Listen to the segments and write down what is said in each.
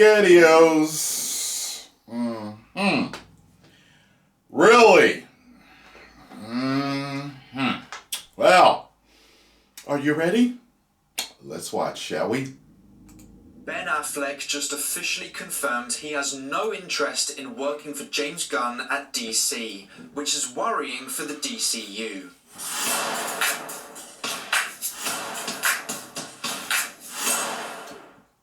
SpaghettiOs. Really? Well, are you ready? Let's watch, shall we? Ben Affleck just officially confirmed he has no interest in working for James Gunn at DC, which is worrying for the DCU.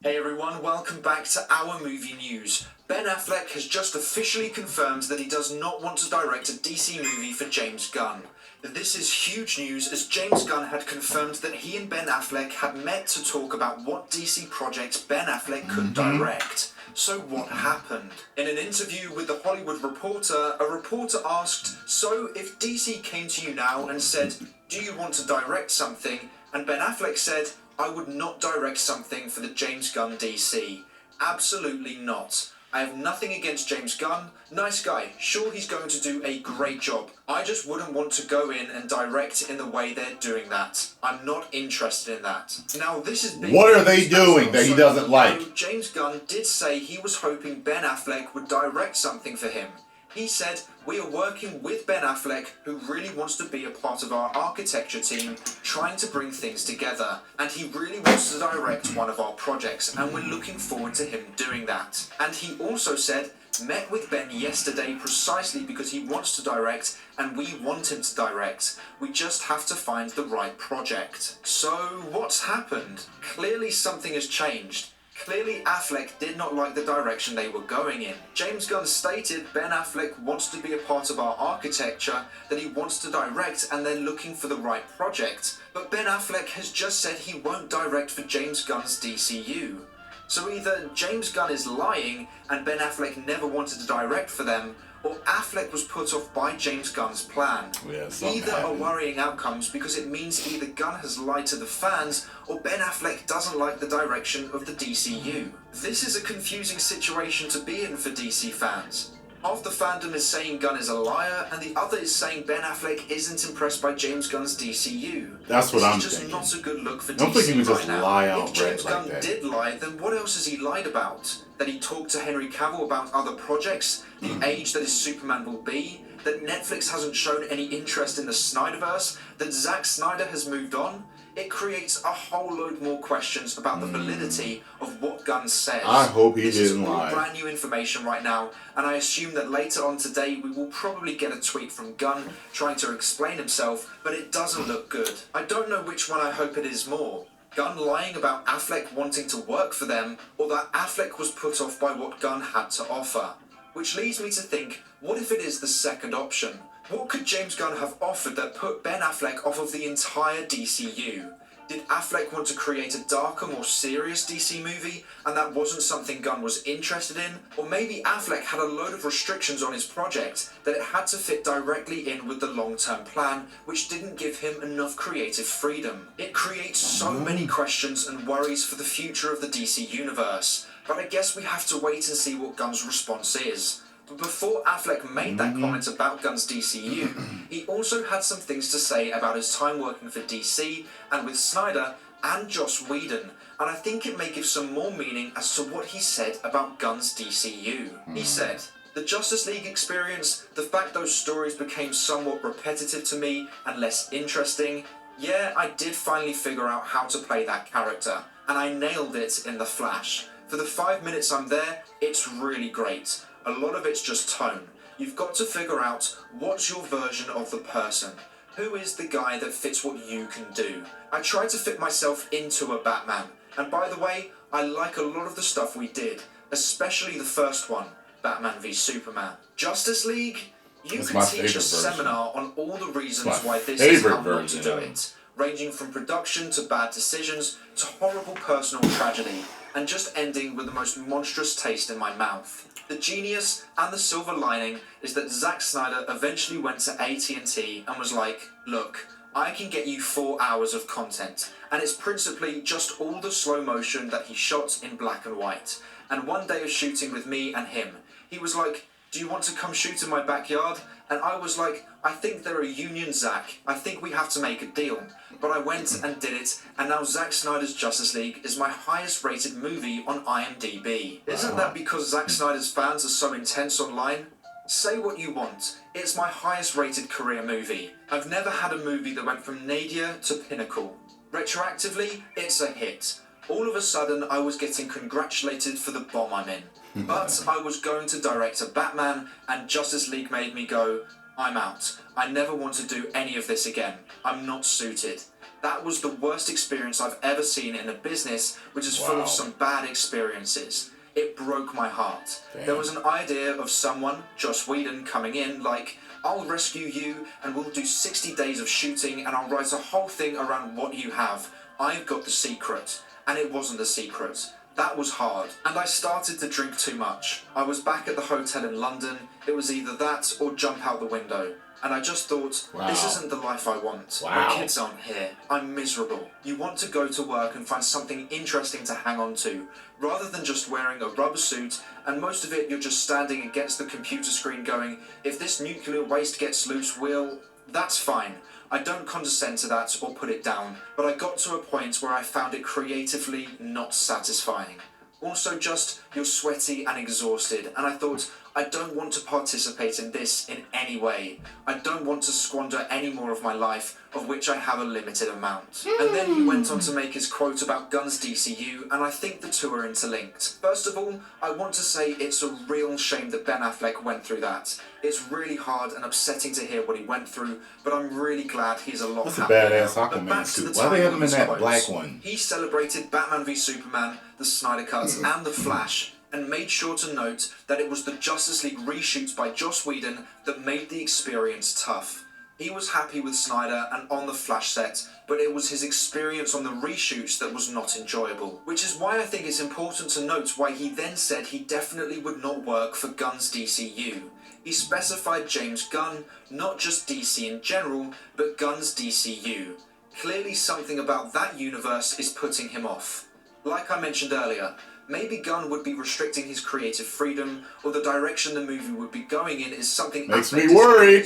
Hey everyone, welcome back to our movie news. Ben Affleck has just officially confirmed that he does not want to direct a DC movie for James Gunn. This is huge news, as James Gunn had confirmed that he and Ben Affleck had met to talk about what DC projects Ben Affleck could direct. So what happened? In an interview with The Hollywood Reporter, a reporter asked, "So if DC came to you now and said, 'Do you want to direct something?' and Ben Affleck said, 'I would not direct something for the James Gunn DC.' Absolutely not. I have nothing against James Gunn. Nice guy. Sure, he's going to do a great job. I just wouldn't want to go in and direct in the way they're doing that. I'm not interested in that." Now, this is big. What are they doing that he doesn't like? James Gunn did say he was hoping Ben Affleck would direct something for him. He said, "We are working with Ben Affleck, who really wants to be a part of our architecture team, trying to bring things together. And he really wants to direct one of our projects, and we're looking forward to him doing that." And he also said, "Met with Ben yesterday precisely because he wants to direct, and we want him to direct. We just have to find the right project." So, what's happened? Clearly something has changed. Clearly, Affleck did not like the direction they were going in. James Gunn stated Ben Affleck wants to be a part of our architecture, that he wants to direct, and they're looking for the right project. But Ben Affleck has just said he won't direct for James Gunn's DCU. So either James Gunn is lying and Ben Affleck never wanted to direct for them, or Affleck was put off by James Gunn's plan. Either are worrying outcomes, because it means either Gunn has lied to the fans or Ben Affleck doesn't like the direction of the DCU. This is a confusing situation to be in for DC fans. Half the fandom is saying Gunn is a liar, and the other is saying Ben Affleck isn't impressed by James Gunn's DCU. That's what I'm thinking. This is just not a good look for DC don't think he would just right lie now. outright If James like Gunn that. did lie, then what else has he lied about? That he talked to Henry Cavill about other projects? The age that his Superman will be? That Netflix hasn't shown any interest in the Snyderverse? That Zack Snyder has moved on? It creates a whole load more questions about the validity of what Gunn says. I hope he didn't lie. This is all brand new information right now, and I assume that later on today we will probably get a tweet from Gunn trying to explain himself, but it doesn't look good. I don't know which one I hope it is more. Gunn lying about Affleck wanting to work for them, or that Affleck was put off by what Gunn had to offer. Which leads me to think, what if it is the second option? What could James Gunn have offered that put Ben Affleck off of the entire DCU? Did Affleck want to create a darker, more serious DC movie, and that wasn't something Gunn was interested in? Or maybe Affleck had a load of restrictions on his project that it had to fit directly in with the long-term plan, which didn't give him enough creative freedom. It creates so many questions and worries for the future of the DC universe, but I guess we have to wait and see what Gunn's response is. But before Affleck made that comment about Gunn's DCU, he also had some things to say about his time working for DC and with Snyder and Joss Whedon, and I think it may give some more meaning as to what he said about Gunn's DCU. He said, "The Justice League experience, the fact those stories became somewhat repetitive to me and less interesting, yeah, I did finally figure out how to play that character, and I nailed it in The Flash. For the 5 minutes I'm there, it's really great. A lot of it's just tone. You've got to figure out what's your version of the person. Who is the guy that fits what you can do? I tried to fit myself into a Batman. And by the way, I like a lot of the stuff we did, especially the first one, Batman v Superman. Justice League? You can teach a seminar on all the reasons why this is how not to do it, ranging from production to bad decisions to horrible personal tragedy, and just ending with the most monstrous taste in my mouth. The genius and the silver lining is that Zack Snyder eventually went to AT&T and was like, look, I can get you 4 hours of content, and it's principally just all the slow motion that he shot in black and white. And one day of shooting with me and him, he was like, do you want to come shoot in my backyard? And I was like, I think they're a union, Zack. I think we have to make a deal. But I went and did it, and now Zack Snyder's Justice League is my highest rated movie on IMDb. Isn't that because Zack Snyder's fans are so intense online? Say what you want, it's my highest rated career movie. I've never had a movie that went from nadir to pinnacle. Retroactively, it's a hit. All of a sudden, I was getting congratulated for the bomb I'm in. But I was going to direct a Batman, and Justice League made me go, I'm out. I never want to do any of this again. I'm not suited. That was the worst experience I've ever seen in a business which is full of some bad experiences. It broke my heart. Damn. There was an idea of someone, Joss Whedon, coming in like, I'll rescue you and we'll do 60 days of shooting and I'll write a whole thing around what you have. I've got the secret. And it wasn't a secret. That was hard. And I started to drink too much. I was back at the hotel in London. It was either that or jump out the window. And I just thought, this isn't the life I want. My kids aren't here. I'm miserable. You want to go to work and find something interesting to hang on to, rather than just wearing a rubber suit, and most of it you're just standing against the computer screen going, if this nuclear waste gets loose, that's fine. I don't condescend to that or put it down, but I got to a point where I found it creatively not satisfying. Also just, you're sweaty and exhausted, and I thought, I don't want to participate in this in any way. I don't want to squander any more of my life, of which I have a limited amount. And then he went on to make his quote about Gunn's DCU, and I think the two are interlinked. First of all, I want to say it's a real shame that Ben Affleck went through that. It's really hard and upsetting to hear what he went through, but I'm really glad he's a lot That's happier. That's a badass Aquaman suit. Why they have him in that black one? He celebrated Batman v Superman, the Snyder Cut, and The Flash, and made sure to note that it was the Justice League reshoots by Joss Whedon that made the experience tough. He was happy with Snyder and on the Flash set, but it was his experience on the reshoots that was not enjoyable. Which is why I think it's important to note why he then said he definitely would not work for Gunn's DCU. He specified James Gunn, not just DC in general, but Gunn's DCU. Clearly something about that universe is putting him off. Like I mentioned earlier, maybe Gunn would be restricting his creative freedom, or the direction the movie would be going in is something makes me worried.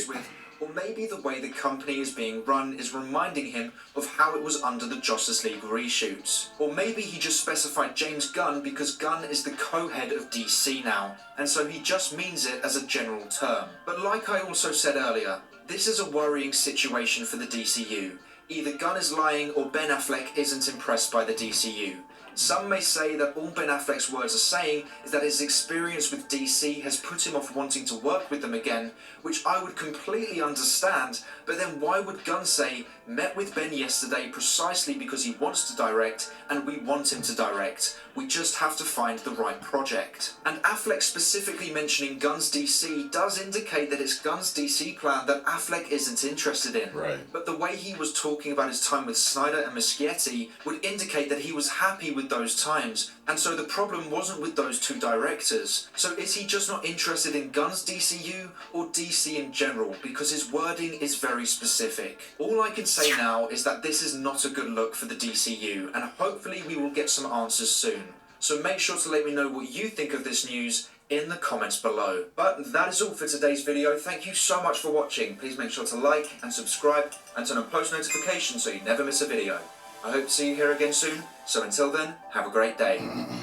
Or maybe the way the company is being run is reminding him of how it was under the Justice League reshoots. Or maybe he just specified James Gunn because Gunn is the co-head of DC now, and so he just means it as a general term. But like I also said earlier, this is a worrying situation for the DCU. Either Gunn is lying or Ben Affleck isn't impressed by the DCU. Some may say that all Ben Affleck's words are saying is that his experience with DC has put him off wanting to work with them again, which I would completely understand, but then why would Gunn say, met with Ben yesterday precisely because he wants to direct, and we want him to direct. We just have to find the right project. And Affleck specifically mentioning Gunn's DC does indicate that it's Gunn's DC plan that Affleck isn't interested in. Right. But the way he was talking about his time with Snyder and Muschietti would indicate that he was happy with those times, and so the problem wasn't with those two directors. So is he just not interested in Gunn's DCU or DC in general, because his wording is very specific? All I can say now is that this is not a good look for the DCU, and hopefully we will get some answers soon. So make sure to let me know what you think of this news in the comments below. But that is all for today's video. Thank you so much for watching. Please make sure to like and subscribe and turn on post notifications so you never miss a video. I hope to see you here again soon. So until then, have a great day.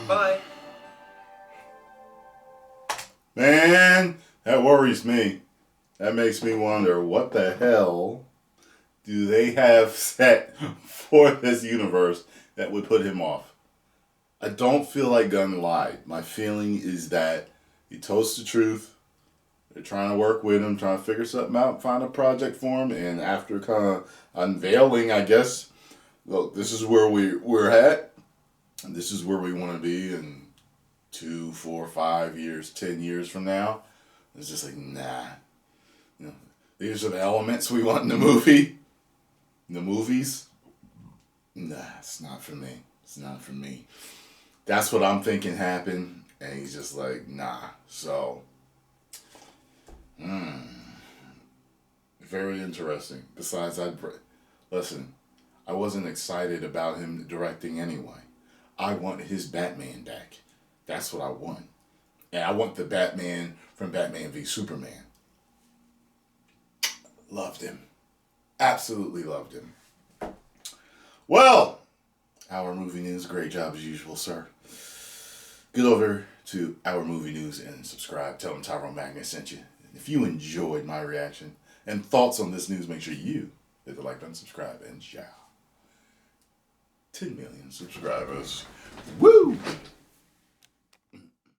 Bye. Man, that worries me. That makes me wonder, what the hell do they have set for this universe that would put him off? I don't feel like Gunn lied. My feeling is that he told the truth. They're trying to work with him, trying to figure something out, find a project for him, and after kind of unveiling, I guess, look, this is where we're at, and this is where we want to be in 2, 4, 5 years, 10 years from now. It's just like, nah. You know, these are the elements we want in the movie. In the movies. Nah, it's not for me. It's not for me. That's what I'm thinking happened, and he's just like, nah. So, very interesting. Besides, listen, I wasn't excited about him directing anyway. I want his Batman back. That's what I want. And I want the Batman from Batman v Superman. Loved him. Absolutely loved him. Well, Our Movie News, great job as usual, sir. Get over to Our Movie News and subscribe. Tell them Tyrone Magnus sent you. If you enjoyed my reaction and thoughts on this news, make sure you hit the like button, subscribe, and ciao. 10 million subscribers. Woo!